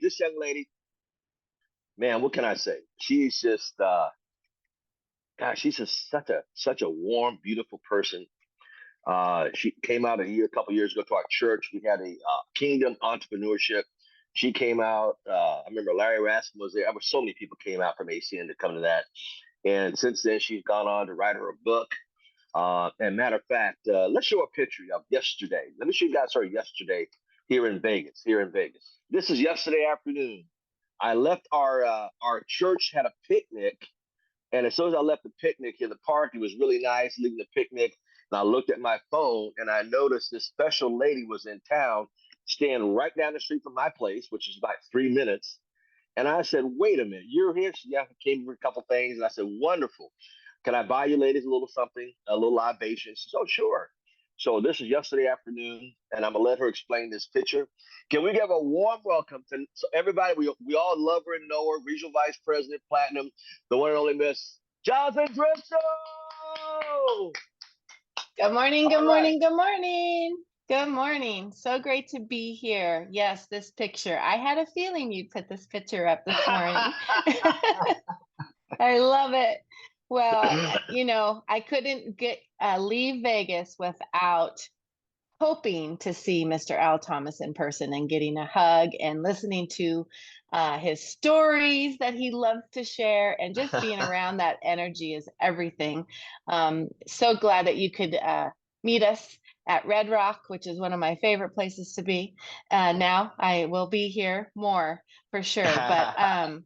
this young lady, man, what can I say? She's just, gosh, she's just such a warm, beautiful person. She came out a couple years ago to our church. We had a Kingdom Entrepreneurship. She came out. I remember Larry Raskin was there. There were so many people came out from ACN to come to that. And since then, she's gone on to write her book. And matter of fact, let's show a picture of yesterday. Let me show you guys her yesterday here in Vegas. Here in Vegas. This is yesterday afternoon. I left our church had a picnic, and as soon as I left the picnic in the park, it was really nice leaving the picnic. And I looked at my phone, and I noticed this special lady was in town, staying right down the street from my place, which is about 3 minutes. And I said, "Wait a minute, you're here?" She yeah, came for a couple things, and I said, "Wonderful. Can I buy you ladies a little something, a little libation?" She said, "Oh, sure." So this is yesterday afternoon, and I'm gonna let her explain this picture. Can we give a warm welcome to so everybody? We all love her and know her. Regional Vice President Platinum, the one and only Miss Jocelyn Driskill. Good morning, good All right. morning, good morning. Good morning. So great to be here. Yes, this picture. I had a feeling you'd put this picture up this morning. I love it. Well, I couldn't leave Vegas without hoping to see Mr. Al Thomas in person and getting a hug and listening to his stories that he loves to share, and just being around that energy is everything. So glad that you could meet us at Red Rock, which is one of my favorite places to be. Now I will be here more for sure. But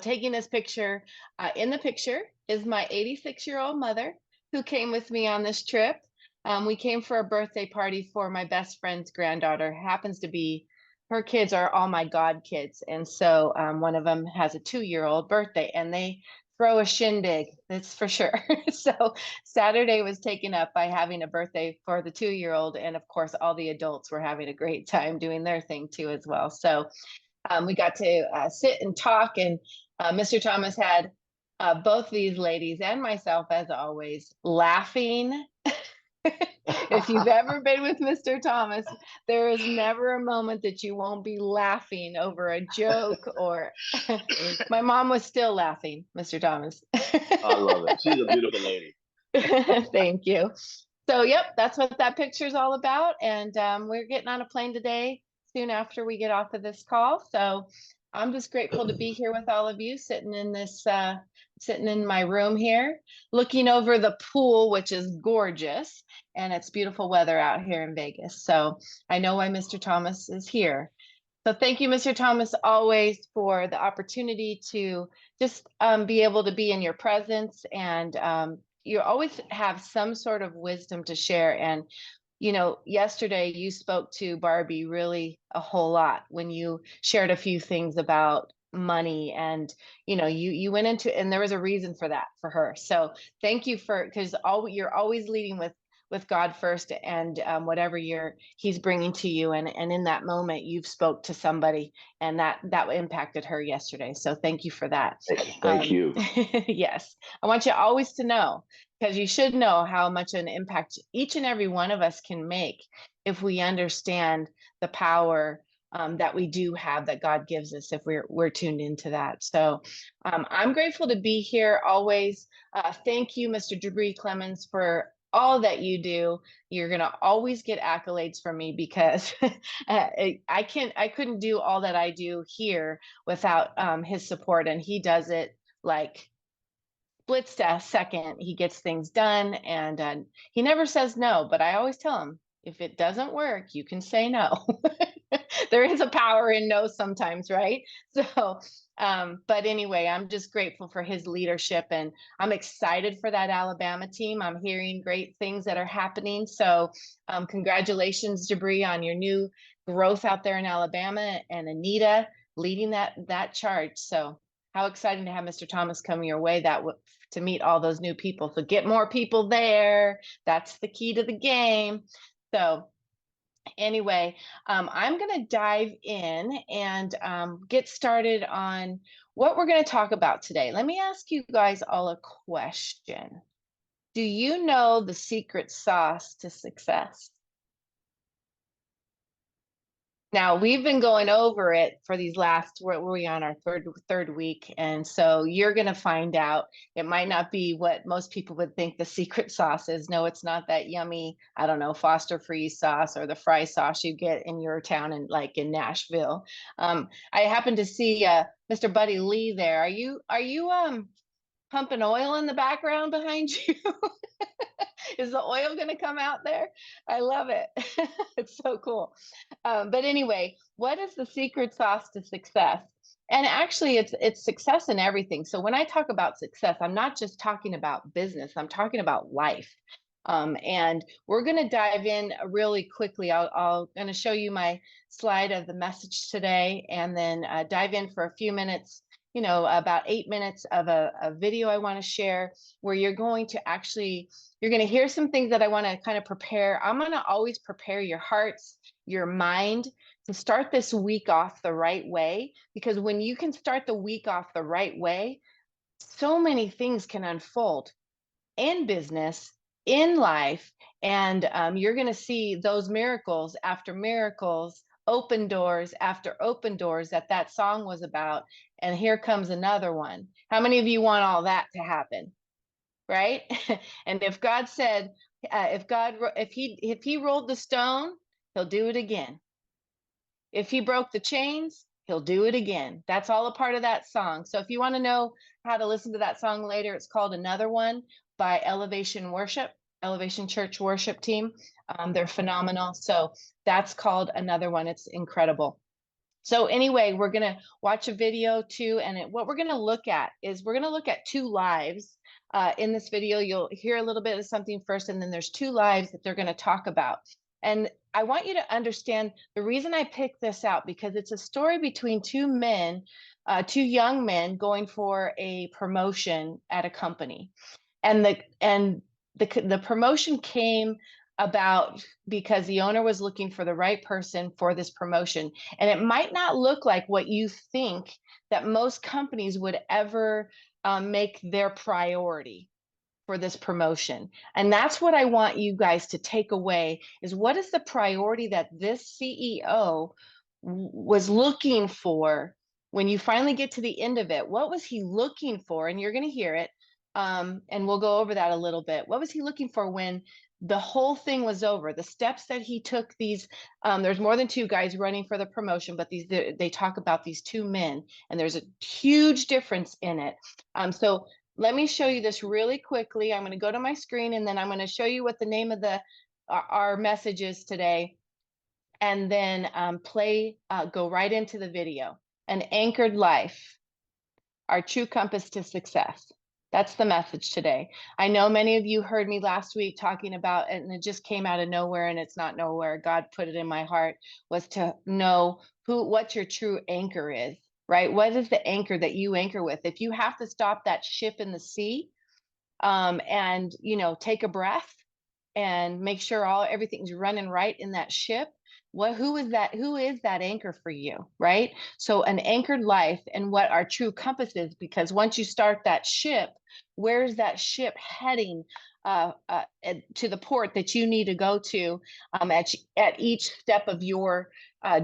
taking this picture, in the picture is my 86-year-old mother who came with me on this trip. We came for a birthday party for my best friend's granddaughter. Happens to be, her kids are all my god kids. And so one of them has a 2-year-old birthday, and they throw a shindig, that's for sure. So Saturday was taken up by having a birthday for the 2-year-old. And of course, all the adults were having a great time doing their thing too as well. So we got to sit and talk, and Mr. Thomas had both these ladies and myself, as always, laughing. If you've ever been with Mr. Thomas, there is never a moment that you won't be laughing over a joke or my mom was still laughing, Mr. Thomas. I love it. She's a beautiful lady. Thank you. So, yep, that's what that picture is all about. And we're getting on a plane today, soon after we get off of this call. So I'm just grateful to be here with all of you, sitting in my room here, looking over the pool, which is gorgeous, and it's beautiful weather out here in Vegas. So I know why Mr. Thomas is here. So thank you, Mr. Thomas, always for the opportunity to just be able to be in your presence. And you always have some sort of wisdom to share. And yesterday you spoke to Barbie really a whole lot when you shared a few things about money, and you went into, and there was a reason for that for her. So thank you because you're always leading with God first, and whatever he's bringing to you, and in that moment you've spoke to somebody, and that impacted her yesterday. So thank you for that. Thank you. Yes, I want you always to know, because you should know how much an impact each and every one of us can make if we understand the power that we do have, that God gives us, if we're tuned into that. So I'm grateful to be here always. Thank you, Mr. Debris Clemens, for all that you do. You're going to always get accolades from me, because I couldn't do all that I do here without his support, and he does it like split second. He gets things done, and he never says no, but I always tell him, if it doesn't work, you can say no. There is a power in no sometimes, right? So but anyway, I'm just grateful for his leadership, and I'm excited for that Alabama team. I'm hearing great things that are happening. So congratulations, Debris, on your new growth out there in Alabama, and Anita leading that charge. So how exciting to have Mr. Thomas come your way to meet all those new people. So get more people there. That's the key to the game. So anyway, I'm going to dive in and get started on what we're going to talk about today. Let me ask you guys all a question. Do you know the secret sauce to success? Now we've been going over it for these last, where we on our third week, and so you're going to find out. It might not be what most people would think the secret sauce is. No, it's not that yummy, I don't know, Foster Freeze sauce or the fry sauce you get in your town, and like in Nashville. I happen to see Mr. Buddy Lee there. Are you pumping oil in the background behind you? Is the oil going to come out there? I love it. It's so cool. But anyway, what is the secret sauce to success? And actually, it's success in everything. So when I talk about success, I'm not just talking about business. I'm talking about life. And we're going to dive in really quickly. I'll going to show you my slide of the message today, and then dive in for a few minutes. About 8 minutes of a video I want to share, where you're going to hear some things that I want to kind of prepare. I'm going to always prepare your hearts, your mind, to start this week off the right way, because when you can start the week off the right way, so many things can unfold in business, in life, and you're going to see those miracles after miracles, open doors after open doors that song was about. And here comes another one. How many of you want all that to happen? Right? And if God said, if he rolled the stone, he'll do it again. If he broke the chains, he'll do it again. That's all a part of that song. So if you want to know how to listen to that song later, it's called Another One by Elevation Church Worship Team. They're phenomenal. So that's called Another One. It's incredible. So anyway, we're going to watch a video too. And what we're going to look at is we're going to look at two lives. In this video, you'll hear a little bit of something first, and then there's two lives that they're going to talk about. And I want you to understand the reason I picked this out, because it's a story between two young men going for a promotion at a company. And the promotion came about because the owner was looking for the right person for this promotion. And it might not look like what you think that most companies would ever make their priority for this promotion. And that's what I want you guys to take away, is what is the priority that this CEO was looking for when you finally get to the end of it? What was he looking for? And you're going to hear it. And we'll go over that a little bit. What was he looking for when the whole thing was over? The steps that he took, there's more than two guys running for the promotion, but they talk about these two men, and there's a huge difference in it. So let me show you this really quickly. I'm going to go to my screen, and then I'm going to show you what the name of our message is today, and then go right into the video. An anchored life, our true compass to success. That's the message today. I know many of you heard me last week talking about it, and it just came out of nowhere, and it's not nowhere. God put it in my heart, was to know what your true anchor is, right? What is the anchor that you anchor with? If you have to stop that ship in the sea, and take a breath and make sure everything's running right in that ship, who is that anchor for you, right? So an anchored life, and what our true compass is, because once you start that ship, where's that ship heading to the port that you need to go to at each step of your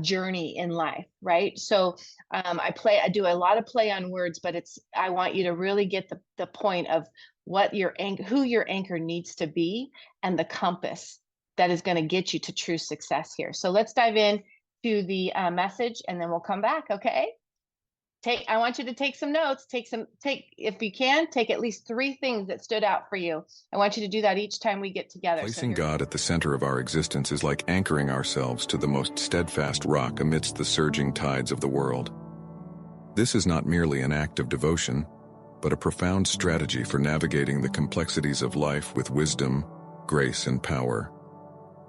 journey in life, right? So I do a lot of play on words, but I want you to really get the point of who your anchor needs to be, and the compass that is going to get you to true success here. So let's dive in to the message, and then we'll come back. Okay. I want you to take some notes, if you can, take at least 3 things that stood out for you. I want you to do that each time we get together. Placing God at the center of our existence is like anchoring ourselves to the most steadfast rock amidst the surging tides of the world. This is not merely an act of devotion, but a profound strategy for navigating the complexities of life with wisdom, grace, and power.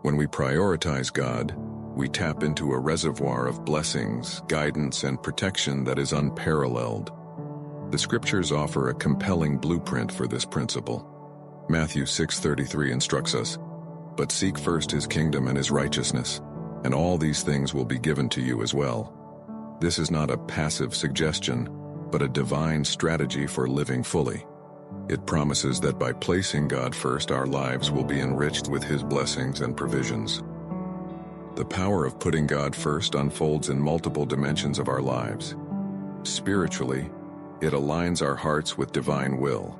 When we prioritize God, we tap into a reservoir of blessings, guidance, and protection that is unparalleled. The scriptures offer a compelling blueprint for this principle. Matthew 6:33 instructs us, "But seek first his kingdom and his righteousness, and all these things will be given to you as well." This is not a passive suggestion, but a divine strategy for living fully. It promises that by placing God first, our lives will be enriched with his blessings and provisions. The power of putting God first unfolds in multiple dimensions of our lives. Spiritually, it aligns our hearts with divine will,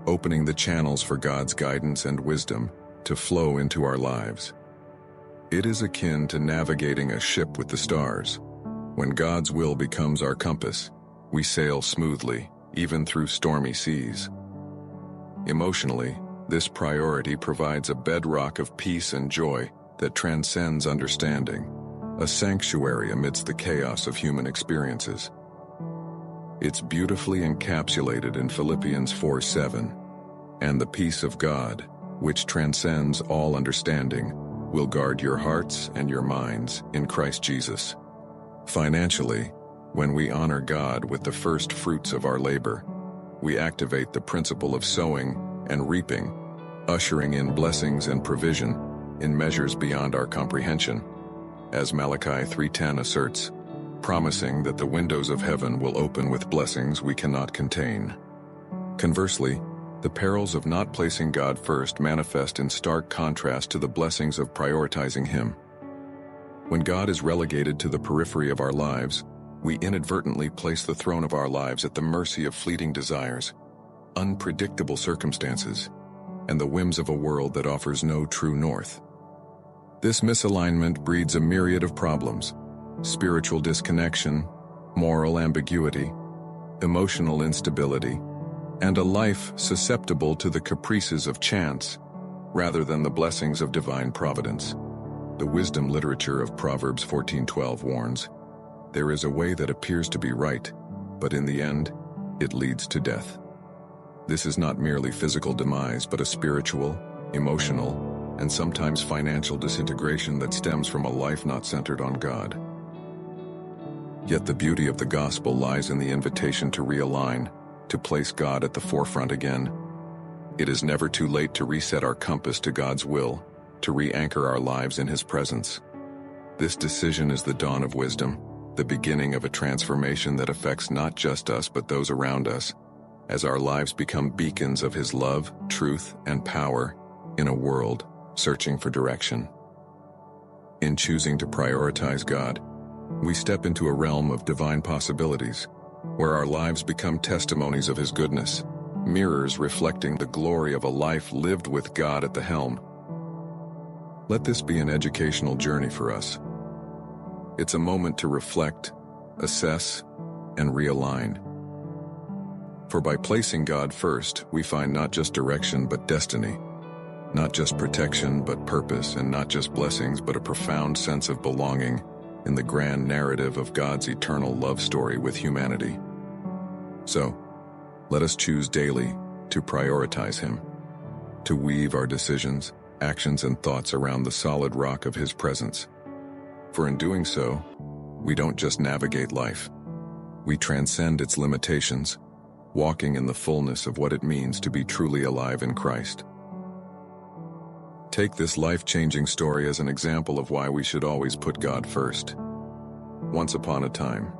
opening the channels for God's guidance and wisdom to flow into our lives. It is akin to navigating a ship with the stars. When God's will becomes our compass, we sail smoothly, even through stormy seas. Emotionally, this priority provides a bedrock of peace and joy that transcends understanding, a sanctuary amidst the chaos of human experiences. It's beautifully encapsulated in Philippians 4:7, "And the peace of God, which transcends all understanding, will guard your hearts and your minds in Christ Jesus." Financially, when we honor God with the first fruits of our labor, we activate the principle of sowing and reaping, ushering in blessings and provision in measures beyond our comprehension, as Malachi 3:10 asserts, promising that the windows of heaven will open with blessings we cannot contain. Conversely, the perils of not placing God first manifest in stark contrast to the blessings of prioritizing Him. When God is relegated to the periphery of our lives, we inadvertently place the throne of our lives at the mercy of fleeting desires, unpredictable circumstances, and the whims of a world that offers no true north. This misalignment breeds a myriad of problems: spiritual disconnection, moral ambiguity, emotional instability, and a life susceptible to the caprices of chance rather than the blessings of divine providence. The wisdom literature of Proverbs 14:12 warns, "There is a way that appears to be right, but in the end, it leads to death." This is not merely physical demise, but a spiritual, emotional, and sometimes financial disintegration that stems from a life not centered on God. Yet the beauty of the gospel lies in the invitation to realign, to place God at the forefront again. It is never too late to reset our compass to God's will, to re-anchor our lives in His presence. This decision is the dawn of wisdom, the beginning of a transformation that affects not just us but those around us, as our lives become beacons of His love, truth, and power in a world searching for direction. In choosing to prioritize God, we step into a realm of divine possibilities, where our lives become testimonies of His goodness, mirrors reflecting the glory of a life lived with God at the helm. Let this be an educational journey for us. It's a moment to reflect, assess, and realign. For by placing God first, we find not just direction but destiny, not just protection but purpose, and not just blessings but a profound sense of belonging in the grand narrative of God's eternal love story with humanity. So, let us choose daily to prioritize Him, to weave our decisions, actions, and thoughts around the solid rock of His presence. For in doing so, we don't just navigate life, we transcend its limitations, walking in the fullness of what it means to be truly alive in Christ. Take this life-changing story as an example of why we should always put God first. Once upon a time,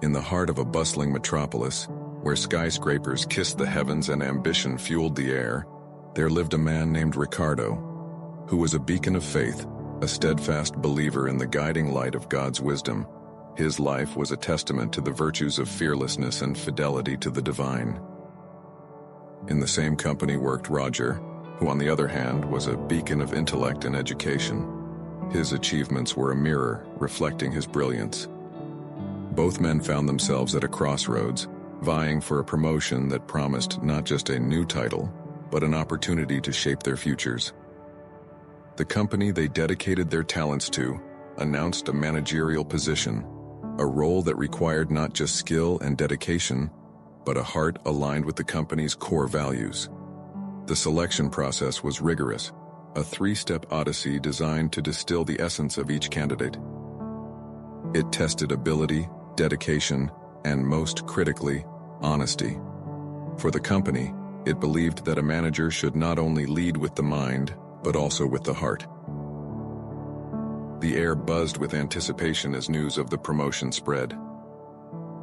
in the heart of a bustling metropolis, where skyscrapers kissed the heavens and ambition fueled the air, there lived a man named Ricardo, who was a beacon of faith, a steadfast believer in the guiding light of God's wisdom. His life was a testament to the virtues of fearlessness and fidelity to the divine. In the same company worked Roger, who on the other hand was a beacon of intellect and education. His achievements were a mirror reflecting his brilliance. Both men found themselves at a crossroads, vying for a promotion that promised not just a new title, but an opportunity to shape their futures. The company they dedicated their talents to announced a managerial position, a role that required not just skill and dedication, but a heart aligned with the company's core values. The selection process was rigorous, a three-step odyssey designed to distill the essence of each candidate. It tested ability, dedication, and most critically, honesty. For the company, it believed that a manager should not only lead with the mind, but also with the heart. The air buzzed with anticipation as news of the promotion spread.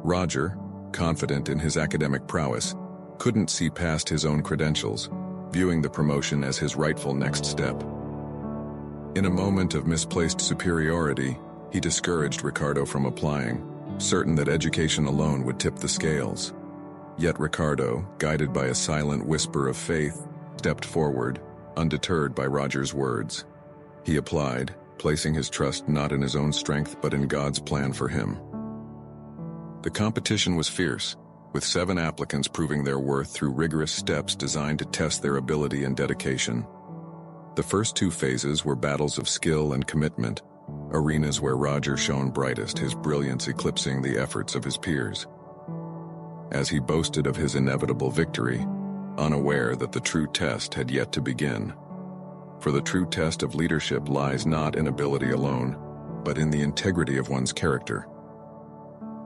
Roger, confident in his academic prowess, couldn't see past his own credentials, viewing the promotion as his rightful next step. In a moment of misplaced superiority, he discouraged Ricardo from applying, certain that education alone would tip the scales. Yet Ricardo, guided by a silent whisper of faith, stepped forward, undeterred by Roger's words. He applied, placing his trust not in his own strength but in God's plan for him. The competition was fierce, with 7 applicants proving their worth through rigorous steps designed to test their ability and dedication. The first 2 phases were battles of skill and commitment, arenas where Roger shone brightest, his brilliance eclipsing the efforts of his peers. As he boasted of his inevitable victory, unaware that the true test had yet to begin. For the true test of leadership lies not in ability alone, but in the integrity of one's character.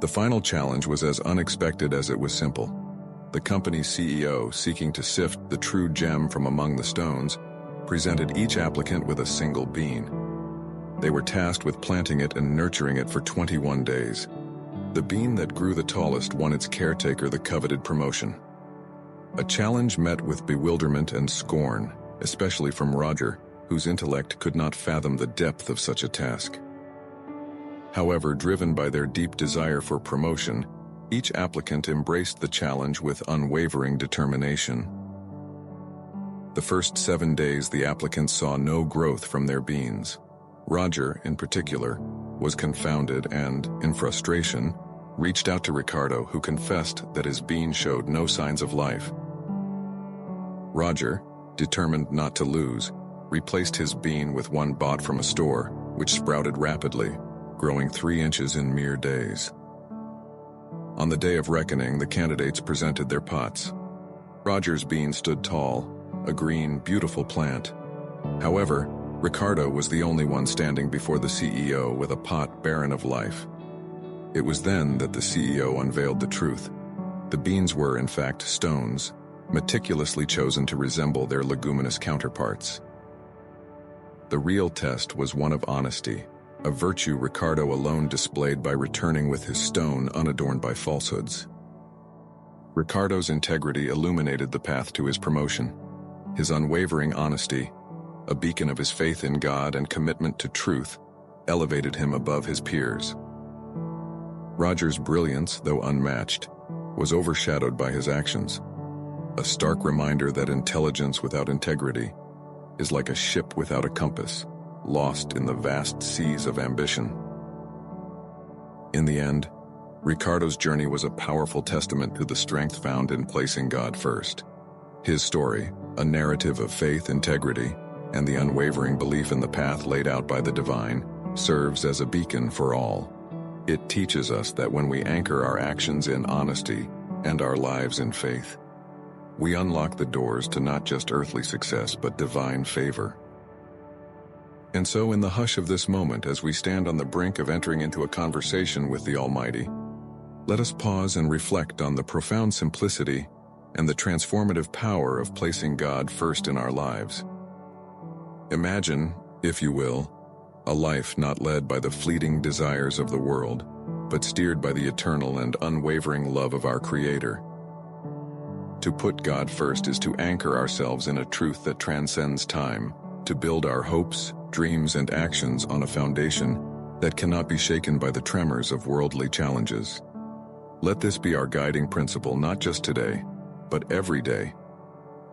The final challenge was as unexpected as it was simple. The company's CEO, seeking to sift the true gem from among the stones, presented each applicant with a single bean. They were tasked with planting it and nurturing it for 21 days. The bean that grew the tallest won its caretaker the coveted promotion. A challenge met with bewilderment and scorn, especially from Roger, whose intellect could not fathom the depth of such a task. However, driven by their deep desire for promotion, each applicant embraced the challenge with unwavering determination. The first 7 days, the applicants saw no growth from their beans. Roger, in particular, was confounded and, in frustration, reached out to Ricardo, who confessed that his bean showed no signs of life. Roger, determined not to lose, replaced his bean with one bought from a store, which sprouted rapidly, growing 3 inches in mere days. On the day of reckoning, the candidates presented their pots. Roger's bean stood tall, a green, beautiful plant. However, Ricardo was the only one standing before the CEO with a pot barren of life. It was then that the CEO unveiled the truth. The beans were, in fact, stones, meticulously chosen to resemble their leguminous counterparts. The real test was one of honesty, a virtue Ricardo alone displayed by returning with his stone unadorned by falsehoods. Ricardo's integrity illuminated the path to his promotion. His unwavering honesty, a beacon of his faith in God and commitment to truth, elevated him above his peers. Roger's brilliance, though unmatched, was overshadowed by his actions, a stark reminder that intelligence without integrity is like a ship without a compass, lost in the vast seas of ambition. In the end, Ricardo's journey was a powerful testament to the strength found in placing God first. His story, a narrative of faith, integrity, and the unwavering belief in the path laid out by the divine, serves as a beacon for all. It teaches us that when we anchor our actions in honesty and our lives in faith, we unlock the doors to not just earthly success but divine favor. And so, in the hush of this moment, as we stand on the brink of entering into a conversation with the Almighty, let us pause and reflect on the profound simplicity and the transformative power of placing God first in our lives. Imagine, if you will, a life not led by the fleeting desires of the world, but steered by the eternal and unwavering love of our Creator. To put God first is to anchor ourselves in a truth that transcends time, to build our hopes, dreams, and actions on a foundation that cannot be shaken by the tremors of worldly challenges. Let this be our guiding principle, not just today, but every day,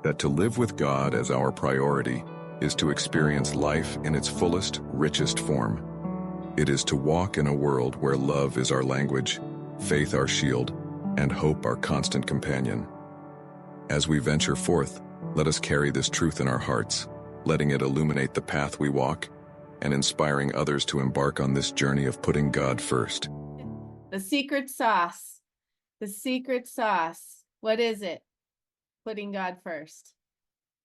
that to live with God as our priority is to experience life in its fullest, richest form. It is to walk in a world where love is our language, faith our shield, and hope our constant companion. As we venture forth, let us carry this truth in our hearts, letting it illuminate the path we walk and inspiring others to embark on this journey of putting God first. The secret sauce. The secret sauce. What is it? Putting God first.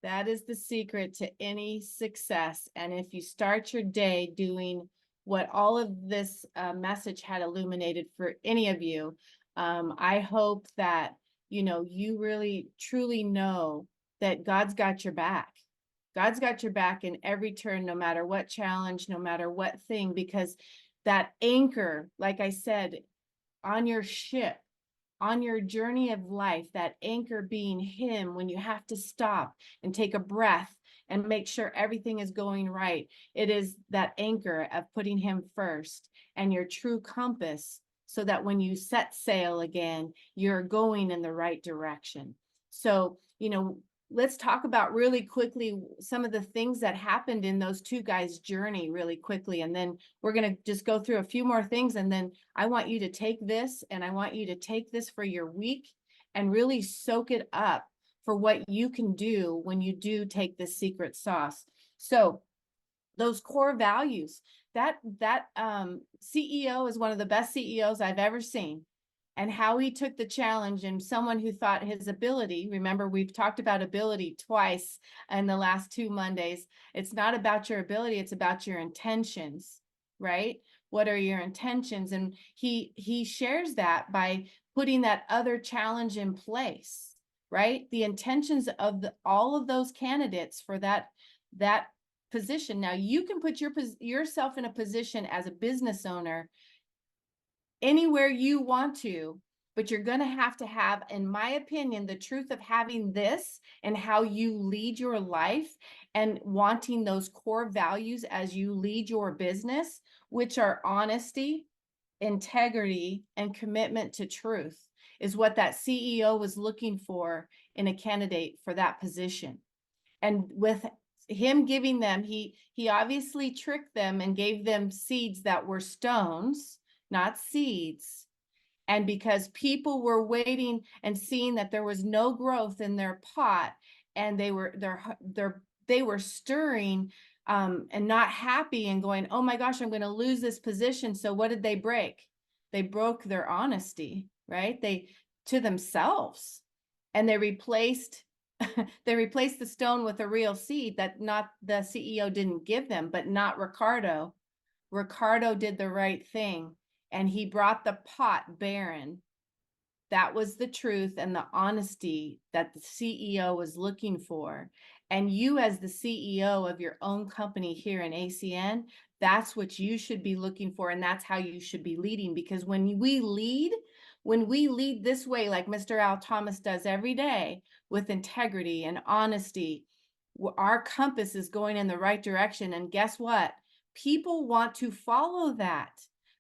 That is the secret to any success. And if you start your day doing what all of this message had illuminated for any of you, I hope that, you really truly know that God's got your back. God's got your back in every turn, no matter what challenge, no matter what thing, because that anchor, like I said, on your ship, on your journey of life, that anchor being Him, when you have to stop and take a breath and make sure everything is going right. It is that anchor of putting him first and your true compass, so that when you set sail again, you're going in the right direction. So, let's talk about really quickly some of the things that happened in those two guys' journey really quickly. And then we're going to just go through a few more things. And then I want you to take this, and I want you to take this for your week and really soak it up for what you can do when you do take this secret sauce. So those core values, that CEO is one of the best CEOs I've ever seen. And how he took the challenge, and someone who thought his ability, remember, we've talked about ability twice in the last 2 Mondays. It's not about your ability, it's about your intentions, right? What are your intentions? And he shares that by putting that other challenge in place, right? The intentions of all of those candidates for that position. Now you can put yourself in a position as a business owner anywhere you want to, but you're going to have, in my opinion, the truth of having this and how you lead your life and wanting those core values as you lead your business, which are honesty, integrity, and commitment to truth, is what that CEO was looking for in a candidate for that position. And with him giving them, he obviously tricked them and gave them seeds that were stones, not seeds. And because people were waiting and seeing that there was no growth in their pot, and they were stirring and not happy and going, oh my gosh, I'm going to lose this position. So what did they break? They broke their honesty, right? To themselves, and they replaced the stone with a real seed that not the CEO didn't give them, but not Ricardo. Ricardo did the right thing, and he brought the pot barren. That was the truth and the honesty that the CEO was looking for. And you, as the CEO of your own company here in ACN, that's what you should be looking for. And that's how you should be leading. Because when we lead this way, like Mr. Al Thomas does every day, with integrity and honesty, our compass is going in the right direction. And guess what? People want to follow that.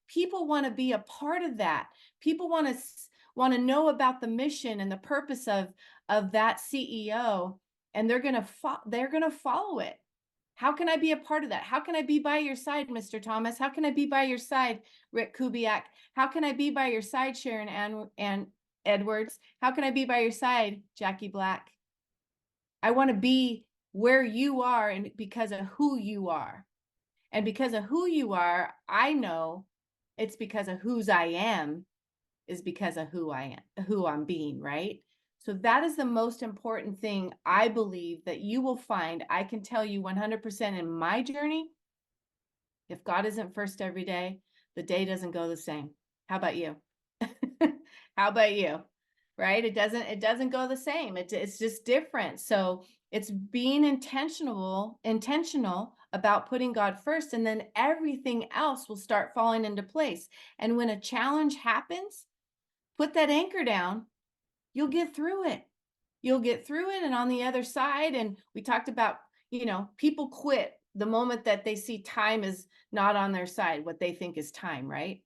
People want to be a part of that. People want to know about the mission and the purpose of that CEO, and they're going to follow it. How can I be a part of that? How can I be by your side, Mr. Thomas? How can I be by your side, Rick Kubiak? How can I be by your side, Sharon and Edwards? How can I be by your side, Jackie Black? I want to be where you are, and because of who you are. And because of who you are, I know it's because of whose I am is because of who I'm being, right? So that is the most important thing I believe that you will find. I can tell you 100% in my journey, if God isn't first every day, the day doesn't go the same. How about you? How about you? Right? It doesn't go the same. It's just different. So it's being intentional about putting God first, and then everything else will start falling into place. And when a challenge happens, put that anchor down. You'll get through it. And on the other side, and we talked about, people quit the moment that they see time is not on their side, what they think is time, right?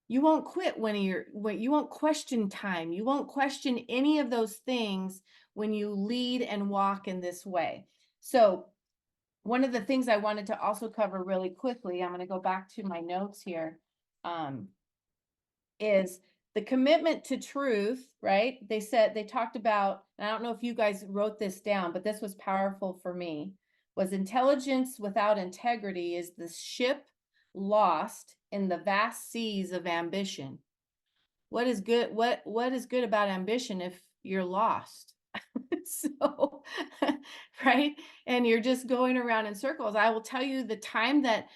You won't quit when you won't question time. You won't question any of those things when you lead and walk in this way. So one of the things I wanted to also cover really quickly, I'm going to go back to my notes here, is the commitment to truth, right? They talked about, and I don't know if you guys wrote this down, but this was powerful for me, was intelligence without integrity is the ship lost in the vast seas of ambition. What is good? What is good about ambition if you're lost? So, right? And you're just going around in circles. I will tell you, the time that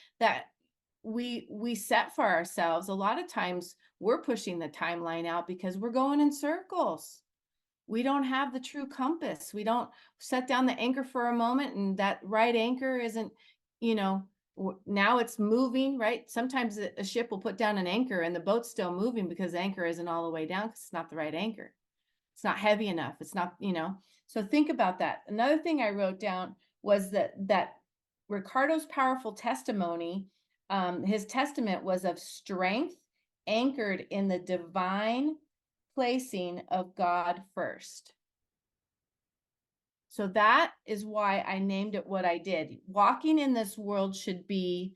we set for ourselves, a lot of times we're pushing the timeline out because we're going in circles. We don't have the true compass. We don't set down the anchor for a moment, and that right anchor isn't, now it's moving, right? Sometimes a ship will put down an anchor and the boat's still moving because the anchor isn't all the way down because it's not the right anchor. It's not heavy enough. It's not, so think about that. Another thing I wrote down was that Ricardo's powerful testimony, his testament was of strength anchored in the divine placing of God first. So that is why I named it what I did. Walking in this world should be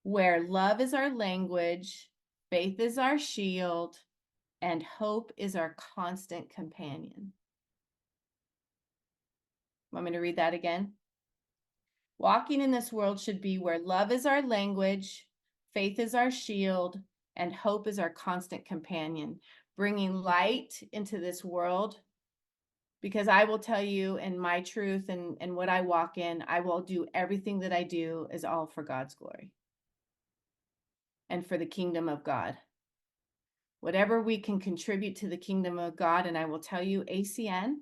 where love is our language, faith is our shield, and hope is our constant companion. Want me to read that again? Walking in this world should be where love is our language, faith is our shield, and hope is our constant companion, bringing light into this world. Because I will tell you, in my truth and what I walk in, I will do everything that I do is all for God's glory and for the kingdom of God. Whatever we can contribute to the kingdom of God, and I will tell you, ACN,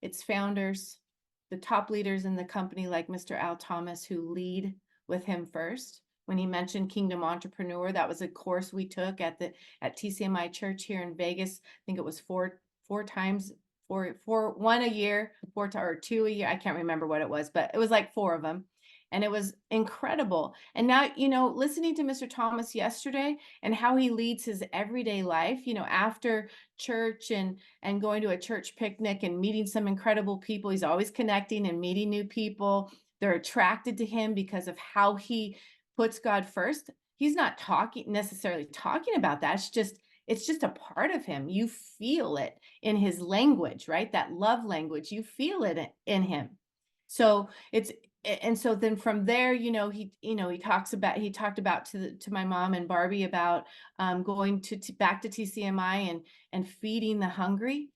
its founders, the top leaders in the company like Mr. Al Thomas, who lead with him first. When he mentioned Kingdom Entrepreneur, that was a course we took at TCMI Church here in Vegas. I think it was four times, one a year, or 2 a year. I can't remember what it was, but it was like 4 of them. And it was incredible. And now, listening to Mr. Thomas yesterday and how he leads his everyday life, after church and going to a church picnic and meeting some incredible people. He's always connecting and meeting new people. They're attracted to him because of how he puts God first. He's not necessarily talking about that. It's just a part of him. You feel it in his language, right? That love language, you feel it in him. So so then from there, he talked about to my mom and Barbie about going back to TCMI and feeding the hungry.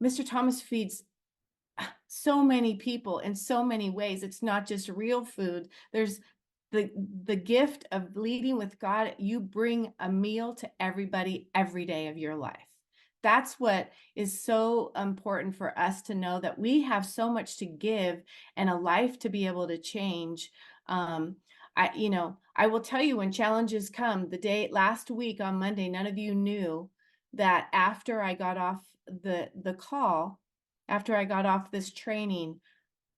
Mr. Thomas feeds so many people in so many ways. It's not just real food. There's the gift of leading with God. You bring a meal to everybody every day of your life. That's what is so important for us to know, that we have so much to give and a life to be able to change. I will tell you, when challenges come, last week on Monday, none of you knew that after I got off the call, after I got off this training,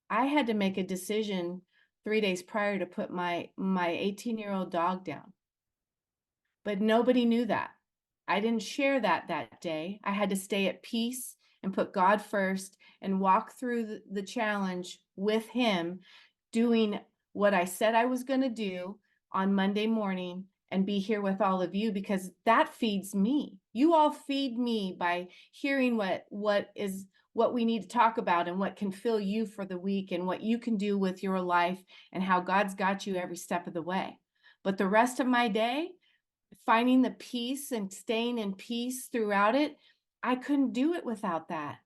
I had to make a decision 3 days prior to put my 18-year-old dog down. But nobody knew that. I didn't share that day. I had to stay at peace and put God first and walk through the challenge with him, doing what I said I was going to do on Monday morning, and be here with all of you, because that feeds me. You all feed me by hearing what we need to talk about and what can fill you for the week and what you can do with your life and how God's got you every step of the way. But the rest of my day, finding the peace and staying in peace throughout it, I couldn't do it without that.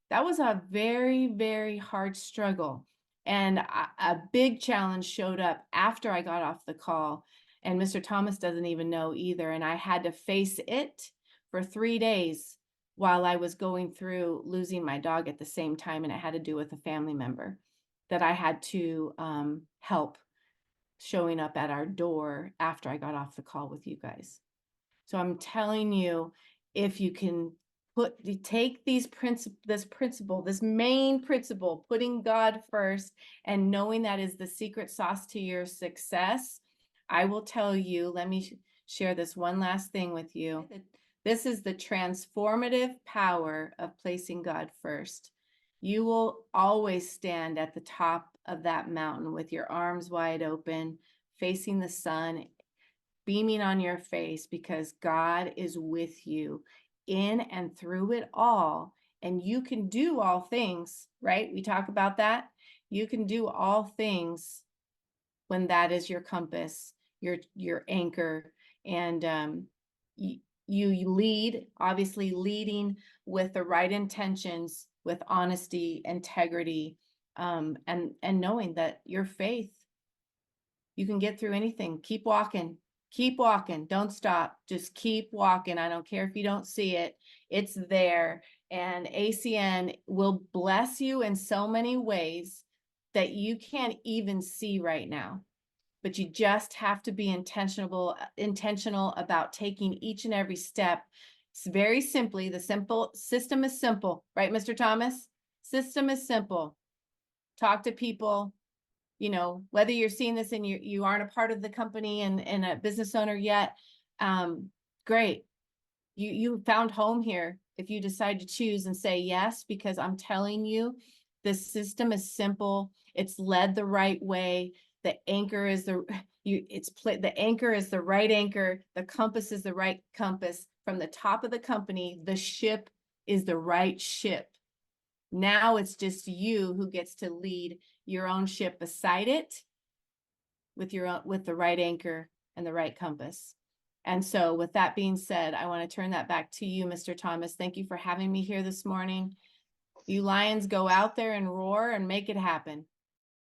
That was a very, very hard struggle. And a big challenge showed up after I got off the call. And Mr. Thomas doesn't even know either. And I had to face it for 3 days while I was going through losing my dog at the same time. And it had to do with a family member that I had to help, showing up at our door after I got off the call with you guys. So I'm telling you, if you can take this main principle, putting God first and knowing that is the secret sauce to your success, I will tell you, let me share this one last thing with you. This is the transformative power of placing God first. You will always stand at the top of that mountain with your arms wide open, facing the sun, beaming on your face, because God is with you in and through it all. And you can do all things, right? We talk about that. You can do all things when that is your compass, your anchor. And you lead, obviously leading with the right intentions, with honesty, integrity, and knowing that your faith, you can get through anything. Keep walking. Keep walking. Don't stop. Just keep walking. I don't care if you don't see it. It's there. And ACN will bless you in so many ways that you can't even see right now. But you just have to be intentional about taking each and every step. It's very simply, the simple system is simple, right, Mr. Thomas? System is simple. talk to people, you know, whether you're seeing this and you aren't a part of the company and a business owner yet, great. You found home here if you decide to choose and say yes, because I'm telling you, the system is simple. It's led the right way. The anchor is the anchor is the right anchor. The compass is the right compass. From the top of the company, the ship is the right ship. Now it's just you who gets to lead your own ship beside it with the right anchor and the right compass. And so with that being said, I want to turn that back to you, Mr. Thomas. Thank you for having me here this morning. You Lions, go out there and roar and make it happen.